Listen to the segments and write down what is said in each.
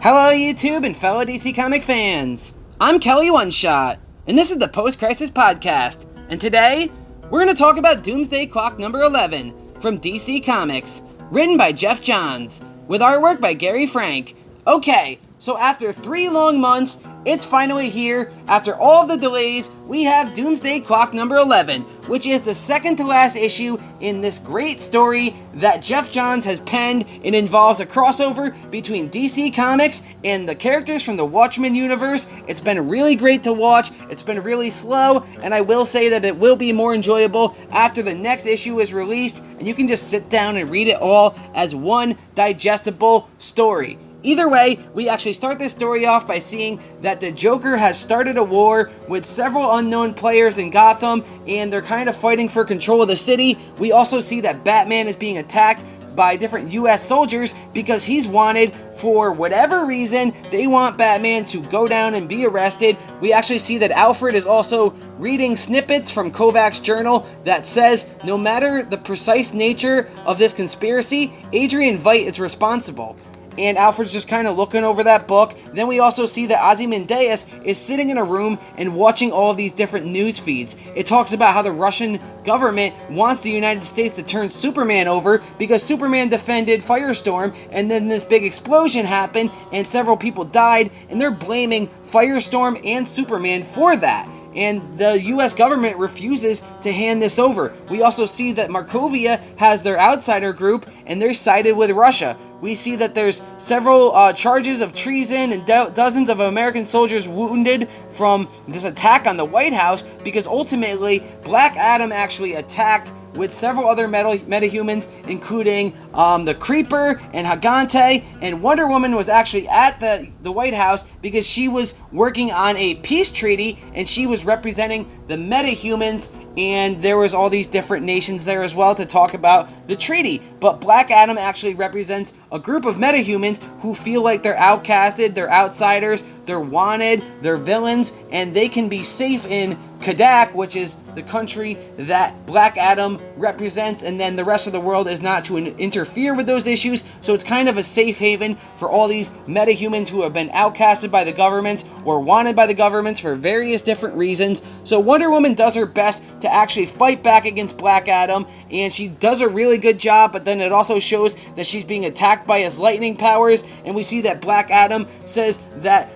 Hello YouTube and fellow DC comic fans. I'm Kelly One Shot, and this is the Post-Crisis Podcast. And today, we're going to talk about Doomsday Clock number 11 from DC Comics, written by Geoff Johns, with artwork by Gary Frank. Okay, so after 3 long months, it's finally here. After all of the delays, we have Doomsday Clock number 11, which is the second to last issue in this great story that Geoff Johns has penned. It involves a crossover between DC Comics and the characters from the Watchmen universe. It's been really great to watch. It's been really slow, and I will say that it will be more enjoyable after the next issue is released, and you can just sit down and read it all as one digestible story. Either way, we actually start this story off by seeing that the Joker has started a war with several unknown players in Gotham, and they're kind of fighting for control of the city. We also see that Batman is being attacked by different US soldiers because he's wanted for whatever reason. They want Batman to go down and be arrested. We actually see that Alfred is also reading snippets from Kovac's journal that says no matter the precise nature of this conspiracy, Adrian Veidt is responsible. And Alfred's just kind of looking over that book. Then we also see that Ozymandias is sitting in a room and watching all of these different news feeds. It talks about how the Russian government wants the United States to turn Superman over because Superman defended Firestorm, and then this big explosion happened and several people died, and they're blaming Firestorm and Superman for that. And the US government refuses to hand this over. We also see that Markovia has their outsider group, and they're sided with Russia. We see that there's several charges of treason and dozens of American soldiers wounded from this attack on the White House because ultimately Black Adam actually attacked with several other metahumans, including the Creeper and Hagante, and Wonder Woman was actually at the White House because she was working on a peace treaty, and she was representing the metahumans, and there was all these different nations there as well to talk about the treaty. But Black Adam actually represents a group of metahumans who feel like they're outcasted, they're outsiders, they're wanted, they're villains, and they can be safe in Kadak, which is the country that Black Adam represents, and then the rest of the world is not to interfere with those issues. So it's kind of a safe haven for all these metahumans who have been outcasted by the governments or wanted by the governments for various different reasons. So Wonder Woman does her best to actually fight back against Black Adam, and she does a really good job, but then it also shows that she's being attacked by his lightning powers, and we see that Black Adam says that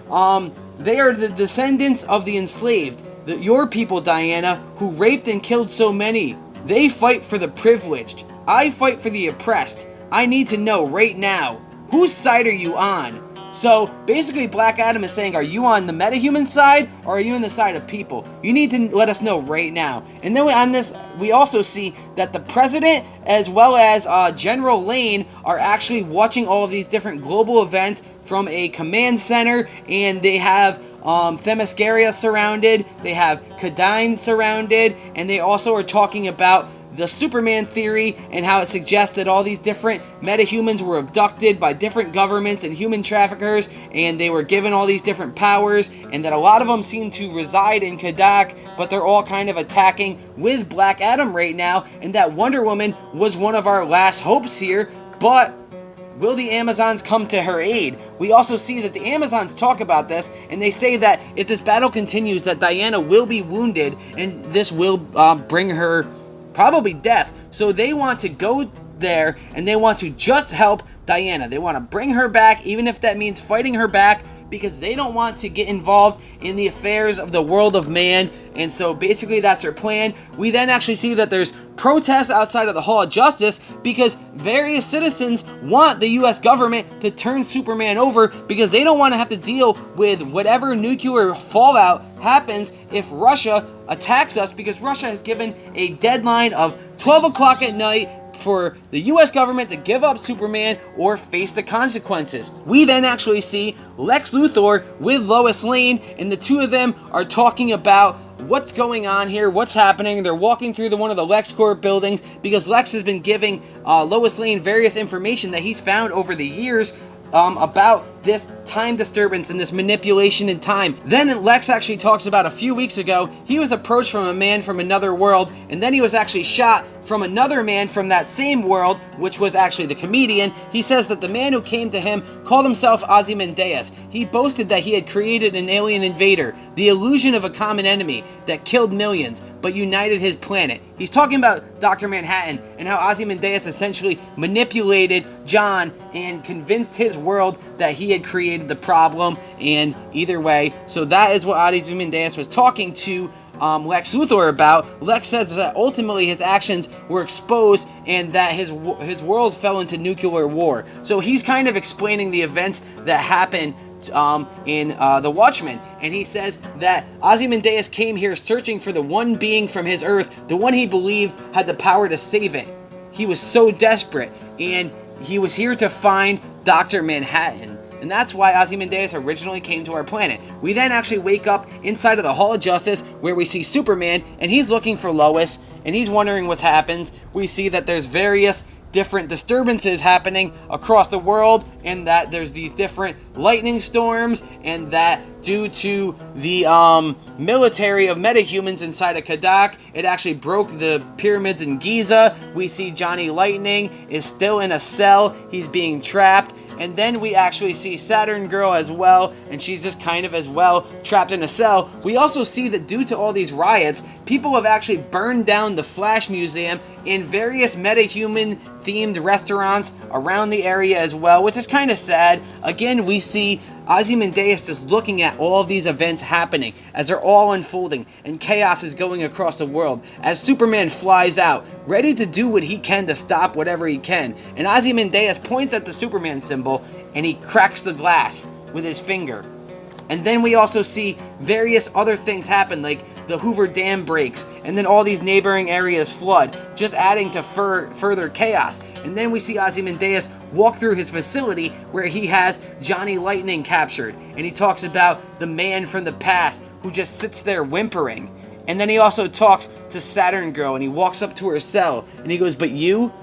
they are the descendants of the enslaved. Your people, Diana, who raped and killed so many, they fight for the privileged. I fight for the oppressed. I need to know right now, whose side are you on? So basically Black Adam is saying, are you on the metahuman side or are you on the side of people? You need to let us know right now. And then on this, we also see that the president as well as General Lane are actually watching all of these different global events from a command center, and they have Themyscira surrounded, they have Kadine surrounded, and they also are talking about the Superman theory and how it suggests that all these different metahumans were abducted by different governments and human traffickers, and they were given all these different powers, and that a lot of them seem to reside in Kadak, but they're all kind of attacking with Black Adam right now, and that Wonder Woman was one of our last hopes here, but will the Amazons come to her aid? We also see that the Amazons talk about this, and they say that if this battle continues, that Diana will be wounded, and this will bring her probably death. So they want to go there, and they want to just help Diana. They want to bring her back, even if that means fighting her back, because they don't want to get involved in the affairs of the world of man. And so basically that's their plan. We then actually see that there's protests outside of the Hall of Justice because various citizens want the US government to turn Superman over because they don't want to have to deal with whatever nuclear fallout happens if Russia attacks us, because Russia has given a deadline of 12 o'clock at night for the US government to give up Superman or face the consequences. We then actually see Lex Luthor with Lois Lane, and the two of them are talking about what's going on here, what's happening. They're walking through one of the LexCorp buildings because Lex has been giving Lois Lane various information that he's found over the years about this time disturbance and this manipulation in time. Then Lex actually talks about a few weeks ago, he was approached from a man from another world, and then he was actually shot from another man from that same world, which was actually the comedian. He says that the man who came to him called himself Ozymandias. He boasted that he had created an alien invader, the illusion of a common enemy that killed millions, but united his planet. He's talking about Dr. Manhattan and how Ozymandias essentially manipulated John and convinced his world that he had created the problem, and either way, so that is what Ozymandias was talking to Lex Luthor about. Lex says that ultimately his actions were exposed and that his world fell into nuclear war. So he's kind of explaining the events that happened in The Watchmen, and he says that Ozymandias came here searching for the one being from his Earth, the one he believed had the power to save it. He was so desperate, and he was here to find Dr. Manhattan. And that's why Ozymandias originally came to our planet. We then actually wake up inside of the Hall of Justice, where we see Superman, and he's looking for Lois, and he's wondering what happens. We see that there's various different disturbances happening across the world, and that there's these different lightning storms, and that due to the military of metahumans inside of Kadak, it actually broke the pyramids in Giza. We see Johnny Lightning is still in a cell. He's being trapped. And then we actually see Saturn Girl as well, and she's just kind of as well trapped in a cell. We also see that due to all these riots, people have actually burned down the Flash Museum in various metahuman themed restaurants around the area as well, which is kind of sad. Again, we see Ozymandias just looking at all of these events happening as they're all unfolding, and chaos is going across the world as Superman flies out, ready to do what he can to stop whatever he can. And Ozymandias points at the Superman symbol and he cracks the glass with his finger. And then we also see various other things happen, like the Hoover Dam breaks, and then all these neighboring areas flood, just adding to further chaos. And then we see Ozymandias walk through his facility where he has Johnny Lightning captured, and he talks about the man from the past who just sits there whimpering. And then he also talks to Saturn Girl, and he walks up to her cell, and he goes, "But you?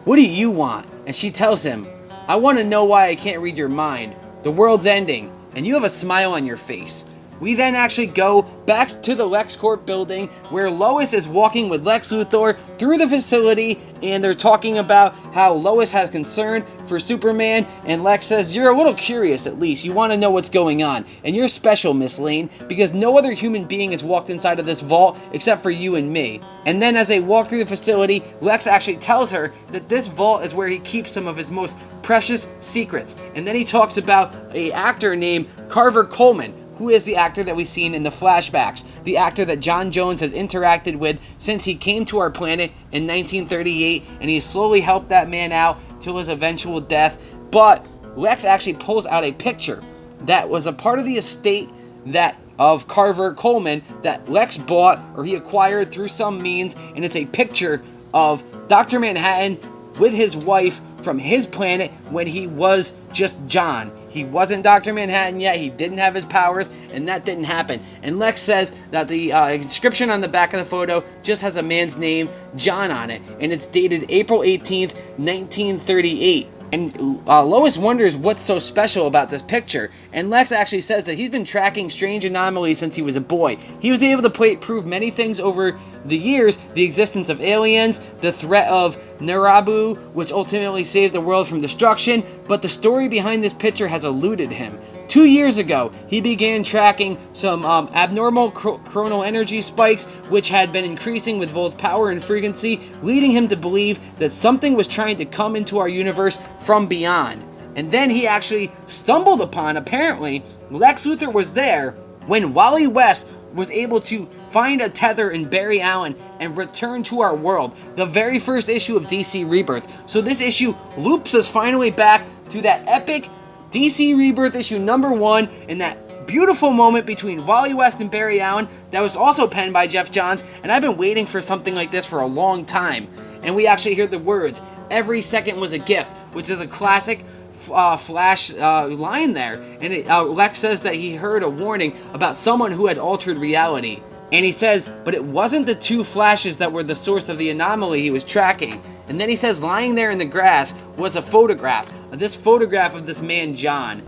What do you want?" And she tells him, "I want to know why I can't read your mind. The world's ending, and you have a smile on your face." We then actually go back to the LexCorp building where Lois is walking with Lex Luthor through the facility, and they're talking about how Lois has concern for Superman, and Lex says, "You're a little curious at least. You want to know what's going on, and you're special, Miss Lane, because no other human being has walked inside of this vault except for you and me." And then as they walk through the facility, Lex actually tells her that this vault is where he keeps some of his most precious secrets. And then he talks about an actor named Carver Coleman, who is the actor that we've seen in the flashbacks, the actor that John Jones has interacted with since he came to our planet in 1938, and he slowly helped that man out till his eventual death. But Lex actually pulls out a picture that was a part of the estate that of Carver Coleman that Lex bought, or he acquired through some means, and it's a picture of Dr. Manhattan with his wife from his planet when he was just John. He wasn't Dr. Manhattan yet, he didn't have his powers, and that didn't happen. And Lex says that the inscription on the back of the photo just has a man's name, John, on it, and it's dated April 18th, 1938. And Lois wonders what's so special about this picture. And Lex actually says that he's been tracking strange anomalies since he was a boy. He was able to prove many things over the years: the existence of aliens, the threat of Narabu, which ultimately saved the world from destruction, but the story behind this picture has eluded him. 2 years ago, he began tracking some abnormal coronal energy spikes, which had been increasing with both power and frequency, leading him to believe that something was trying to come into our universe from beyond. And then he actually stumbled upon, apparently, Lex Luthor was there when Wally West was able to find a tether in Barry Allen and return to our world, the very first issue of DC Rebirth. So this issue loops us finally back to that epic DC Rebirth issue #1, and that beautiful moment between Wally West and Barry Allen that was also penned by Jeff Johns, and I've been waiting for something like this for a long time. And we actually hear the words, "Every second was a gift," which is a classic Flash line there. And Lex says that he heard a warning about someone who had altered reality. And he says, but it wasn't the two flashes that were the source of the anomaly he was tracking. And then he says lying there in the grass was a photograph of this man John.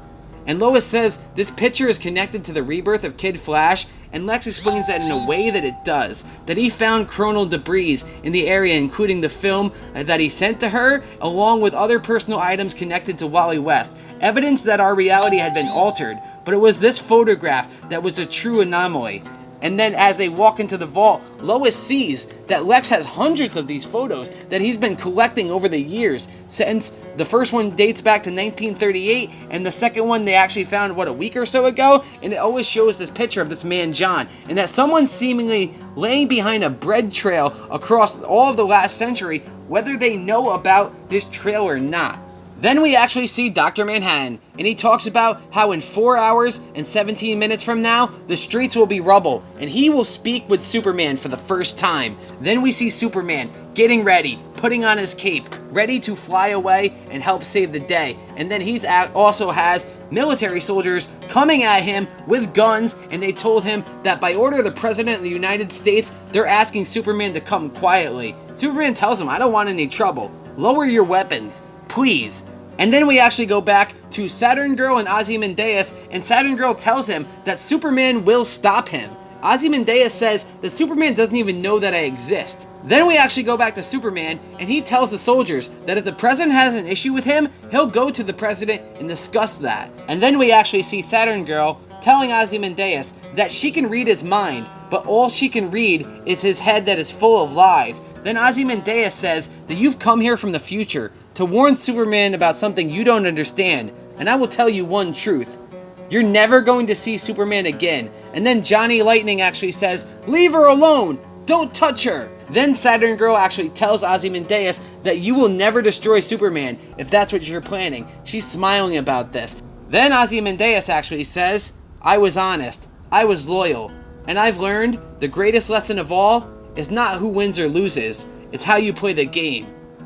And Lois says this picture is connected to the rebirth of Kid Flash, and Lex explains that in a way that it does, that he found coronal debris in the area, including the film that he sent to her, along with other personal items connected to Wally West, evidence that our reality had been altered, but it was this photograph that was a true anomaly. And then as they walk into the vault, Lois sees that Lex has hundreds of these photos that he's been collecting over the years, since the first one dates back to 1938, and the second one they actually found, a week or so ago, and it always shows this picture of this man, John, and that someone seemingly laying behind a bread trail across all of the last century, whether they know about this trail or not. Then we actually see Dr. Manhattan, and he talks about how in 4 hours and 17 minutes from now, the streets will be rubble, and he will speak with Superman for the first time. Then we see Superman getting ready, putting on his cape, ready to fly away and help save the day. And then he's also has military soldiers coming at him with guns, and they told him that by order of the President of the United States, they're asking Superman to come quietly. Superman tells him, "I don't want any trouble. Lower your weapons, please." And then we actually go back to Saturn Girl and Ozymandias, and Saturn Girl tells him that Superman will stop him. Ozymandias says that Superman doesn't even know that I exist. Then we actually go back to Superman, and he tells the soldiers that if the president has an issue with him, he'll go to the president and discuss that. And then we actually see Saturn Girl telling Ozymandias that she can read his mind, but all she can read is his head that is full of lies. Then Ozymandias says that you've come here from the future to warn Superman about something you don't understand, and I will tell you one truth. You're never going to see Superman again. And then Johnny Lightning actually says, "Leave her alone! Don't touch her!" Then Saturn Girl actually tells Ozymandias that you will never destroy Superman if that's what you're planning. She's smiling about this. Then Ozymandias actually says, "I was honest, I was loyal, and I've learned the greatest lesson of all is not who wins or loses, it's how you play the game.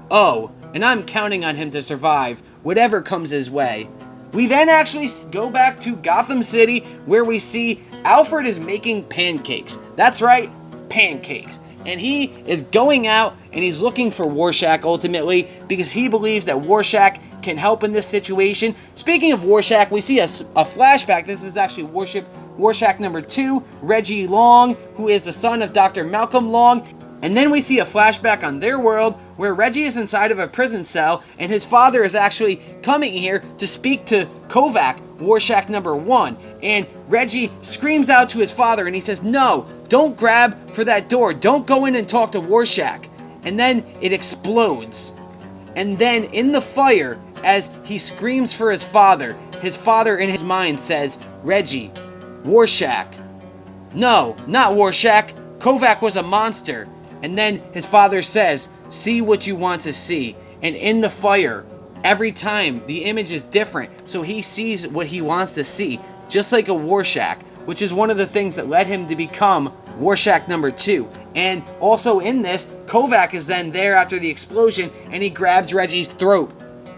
Oh, and I'm counting on him to survive whatever comes his way." We then actually go back to Gotham City, where we see Alfred is making pancakes. That's right, pancakes. And he is going out and he's looking for Rorschach ultimately, because he believes that Rorschach can help in this situation. Speaking of Rorschach, we see a flashback. This is actually Rorschach number 2, Reggie Long, who is the son of Dr. Malcolm Long. And then we see a flashback on their world where Reggie is inside of a prison cell, and his father is actually coming here to speak to Kovac, Rorschach number 1. And Reggie screams out to his father and he says, "No, don't grab for that door. Don't go in and talk to Rorschach." And then it explodes. And then in the fire, as he screams for his father in his mind says, "Reggie, Rorschach. No, not Rorschach. Kovac was a monster." And then his father says, "See what you want to see." And in the fire, every time the image is different, so he sees what he wants to see, just like a Rorschach, which is one of the things that led him to become Rorschach number 2. And also in this, Kovac is then there after the explosion, and he grabs Reggie's throat.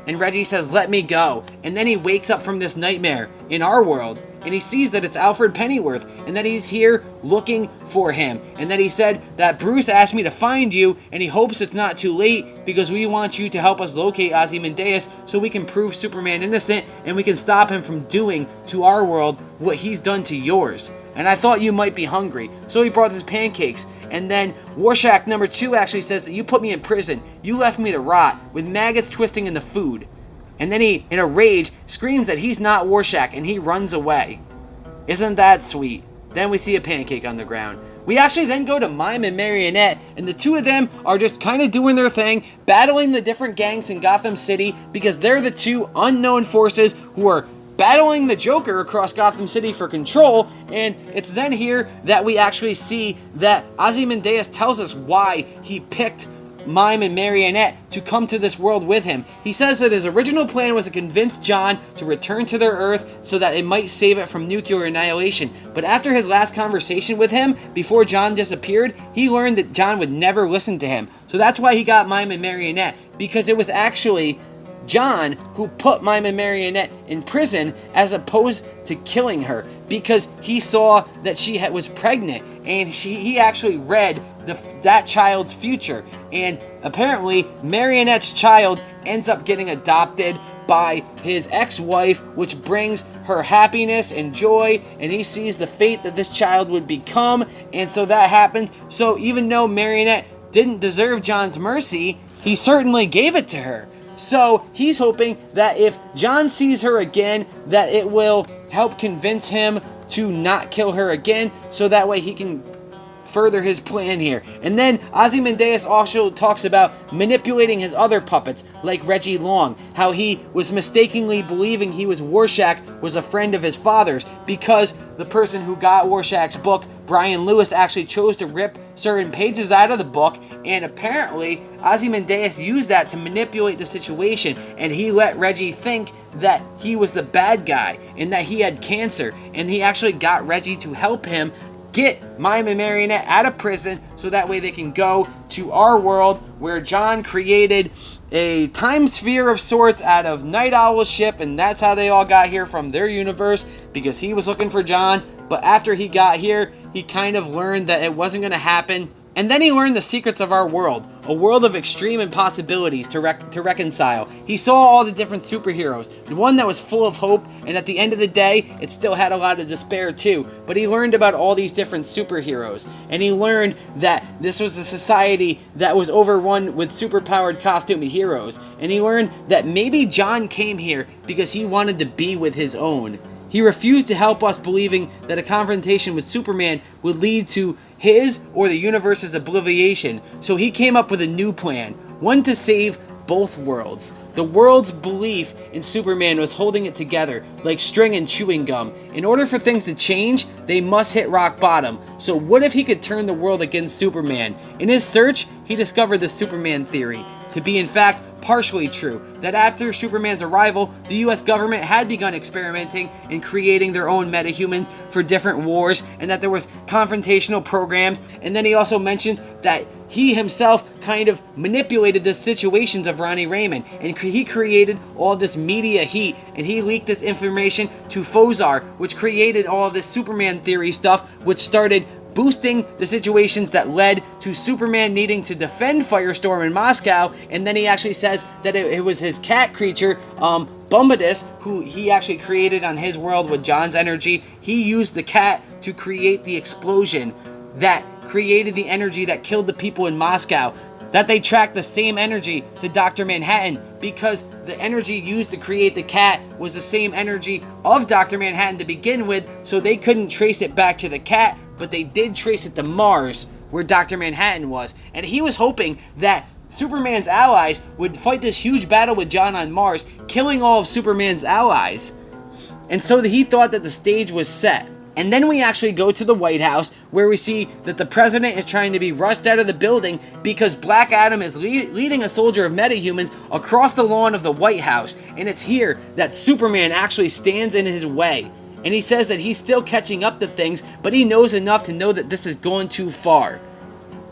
And Reggie says, "Let me go." And then he wakes up from this nightmare in our world, and he sees that it's Alfred Pennyworth, and that he's here looking for him, and that he said that Bruce asked me to find you, and he hopes it's not too late, because we want you to help us locate Ozymandias so we can prove Superman innocent, and we can stop him from doing to our world what he's done to yours. And I thought you might be hungry, so he brought his pancakes. And then Rorschach number 2 actually says that you put me in prison, you left me to rot, with maggots twisting in the food. And then he, in a rage, screams that he's not Rorschach, and he runs away. Isn't that sweet? Then we see a pancake on the ground. We actually then go to Mime and Marionette, and the two of them are just kind of doing their thing, battling the different gangs in Gotham City, because they're the two unknown forces who are battling the Joker across Gotham City for control. And it's then here that we actually see that Ozymandias tells us why he picked Mime and Marionette to come to this world with him. He says that his original plan was to convince John to return to their Earth so that it might save it from nuclear annihilation. But after his last conversation with him, before John disappeared, he learned that John would never listen to him. So that's why he got Mime and Marionette, because it was actually John who put Mime and Marionette in prison as opposed to killing her, because he saw that she was pregnant, and he actually read that child's future, and apparently Marionette's child ends up getting adopted by his ex-wife, which brings her happiness and joy, and he sees the fate that this child would become, and so that happens. So even though Marionette didn't deserve John's mercy, he certainly gave it to her. So he's hoping that if John sees her again, that it will help convince him to not kill her again, so that way he can further his plan here. And then Ozymandias also talks about manipulating his other puppets, like Reggie Long, how he was mistakenly believing Rorschach was a friend of his father's, because the person who got Rorschach's book, Brian Lewis, actually chose to rip certain pages out of the book, and apparently Ozymandias used that to manipulate the situation, and he let Reggie think that he was the bad guy and that he had cancer, and he actually got Reggie to help him get Mime and Marionette out of prison, so that way they can go to our world, where John created a time sphere of sorts out of Night Owl's ship, and that's how they all got here from their universe, because he was looking for John. But after he got here, he kind of learned that it wasn't going to happen. And then he learned the secrets of our world, a world of extreme impossibilities to reconcile. He saw all the different superheroes, the one that was full of hope, and at the end of the day, it still had a lot of despair too. But he learned about all these different superheroes, and he learned that this was a society that was overrun with superpowered costume heroes. And he learned that maybe John came here because he wanted to be with his own. He refused to help us, believing that a confrontation with Superman would lead to his or the universe's oblivion. So he came up with a new plan, one to save both worlds. The world's belief in Superman was holding it together like string and chewing gum. In order for things to change, they must hit rock bottom. So what if he could turn the world against Superman? In his search, he discovered the Superman theory to be, in fact, partially true, that after Superman's arrival, the US government had begun experimenting in creating their own metahumans for different wars, and that there was confrontational programs. And then he also mentioned that he himself kind of manipulated the situations of Ronnie Raymond, and he created all this media heat, and he leaked this information to Fozar, which created all of this Superman theory stuff, which started boosting the situations that led to Superman needing to defend Firestorm in Moscow. And then he actually says that it was his cat creature, Bumbadus, who he actually created on his world with John's energy. He used the cat to create the explosion that created the energy that killed the people in Moscow. That they tracked the same energy to Dr. Manhattan, because the energy used to create the cat was the same energy of Dr. Manhattan to begin with, so they couldn't trace it back to the cat, but they did trace it to Mars, where Dr. Manhattan was. And he was hoping that Superman's allies would fight this huge battle with John on Mars, killing all of Superman's allies. And so he thought that the stage was set. And then we actually go to the White House, where we see that the president is trying to be rushed out of the building because Black Adam is leading a soldier of metahumans across the lawn of the White House. And it's here that Superman actually stands in his way. And he says that he's still catching up to things, but he knows enough to know that this is going too far.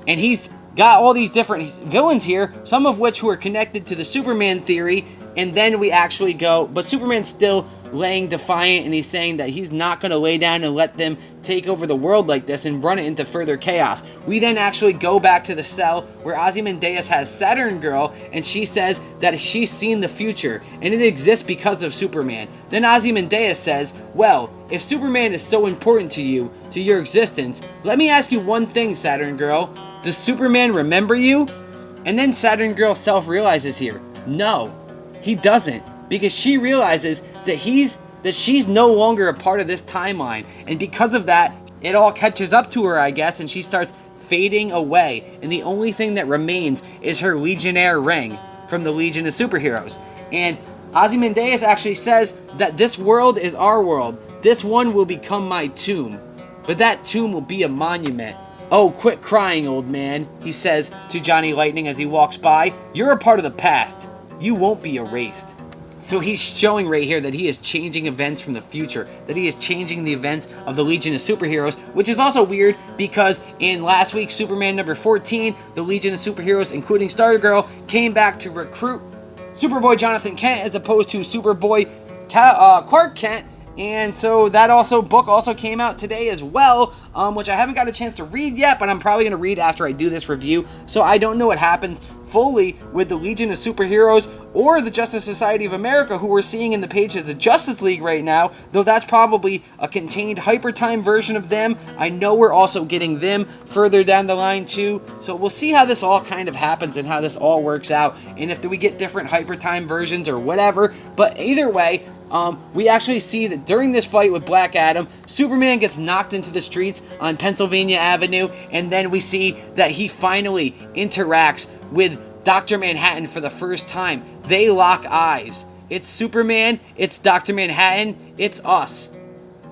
And he's got all these different villains here, some of which who are connected to the Superman theory. And then we actually go, but Superman's still laying defiant, and he's saying that he's not going to lay down and let them take over the world like this and run it into further chaos. We then actually go back to the cell where Ozymandias has Saturn Girl, and she says that she's seen the future and it exists because of Superman. Then Ozymandias says, well, if Superman is so important to you, to your existence, let me ask you one thing, Saturn Girl. Does Superman remember you? And then Saturn Girl self-realizes here, no, he doesn't, because she realizes that she's no longer a part of this timeline, and because of that, it all catches up to her, I guess, and she starts fading away, and the only thing that remains is her Legionnaire ring from the Legion of Superheroes. And Ozymandias actually says that this world is our world. This one will become my tomb, but that tomb will be a monument. Oh, quit crying, old man, he says to Johnny Lightning as he walks by. You're a part of the past. You won't be erased. So he's showing right here that he is changing events from the future, that he is changing the events of the Legion of Superheroes, which is also weird because in last week's Superman number 14, the Legion of Superheroes, including Stargirl, came back to recruit Superboy Jonathan Kent as opposed to Superboy Clark Kent. And so that book also came out today as well, which I haven't got a chance to read yet, but I'm probably going to read after I do this review. So I don't know what happens fully with the Legion of Superheroes or the Justice Society of America, who we're seeing in the pages of the Justice League right now, though that's probably a contained hyper time version of them. I know we're also getting them further down the line too, so we'll see how this all kind of happens and how this all works out, and if we get different hyper time versions or whatever. But either way, we actually see that during this fight with Black Adam, Superman gets knocked into the streets on Pennsylvania Avenue, and then we see that he finally interacts with Dr. Manhattan for the first time. They lock eyes. It's Superman, it's Dr. Manhattan, it's us.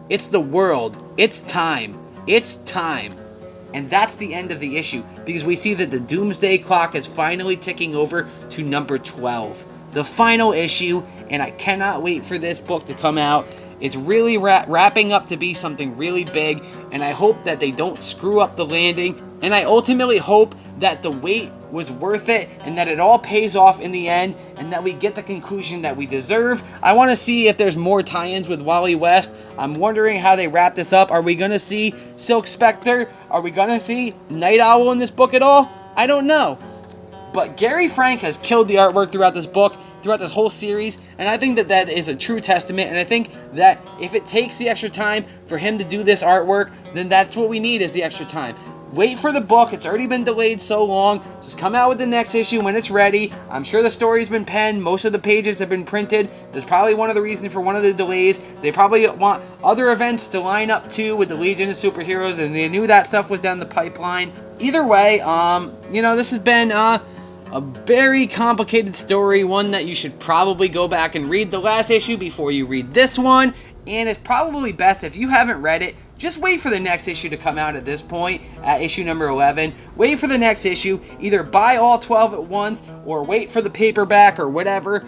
It's the world. It's time. It's time. And that's the end of the issue, because we see that the Doomsday Clock is finally ticking over to number 12. The final issue, and I cannot wait for this book to come out. It's really wrapping up to be something really big, and I hope that they don't screw up the landing, and I ultimately hope that the wait was worth it, and that it all pays off in the end, and that we get the conclusion that we deserve. I want to see if there's more tie-ins with Wally West. I'm wondering how they wrap this up. Are we going to see Silk Spectre? Are we going to see Night Owl in this book at all? I don't know. But Gary Frank has killed the artwork throughout this book, throughout this whole series, and I think that that is a true testament, and I think that if it takes the extra time for him to do this artwork, then that's what we need, is the extra time. Wait for the book. It's already been delayed so long. Just come out with the next issue when it's ready. I'm sure the story's been penned. Most of the pages have been printed. There's probably one of the reasons for one of the delays. They probably want other events to line up too with the Legion of Superheroes, and they knew that stuff was down the pipeline. Either way, this has been a very complicated story, one that you should probably go back and read the last issue before you read this one, and it's probably best, if you haven't read it, just wait for the next issue to come out at this point, at issue number 11. Wait for the next issue. Either buy all 12 at once, or wait for the paperback or whatever,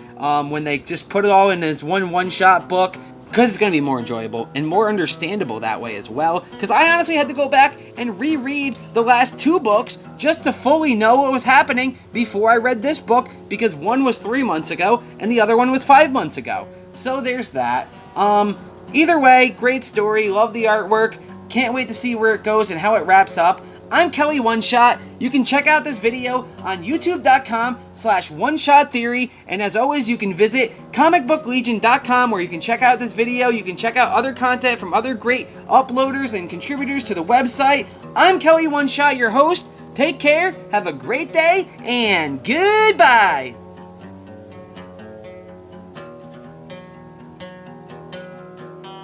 when they just put it all in this one-shot book, because it's going to be more enjoyable and more understandable that way as well. Because I honestly had to go back and reread the last two books just to fully know what was happening before I read this book, because one was 3 months ago and the other one was 5 months ago. So there's that. Either way, great story, love the artwork, can't wait to see where it goes and how it wraps up. I'm Kelly One Shot. You can check out this video on youtube.com/OneShotTheory, and as always, you can visit comicbooklegion.com, where you can check out this video, you can check out other content from other great uploaders and contributors to the website. I'm Kelly One Shot, your host. Take care, have a great day, and goodbye!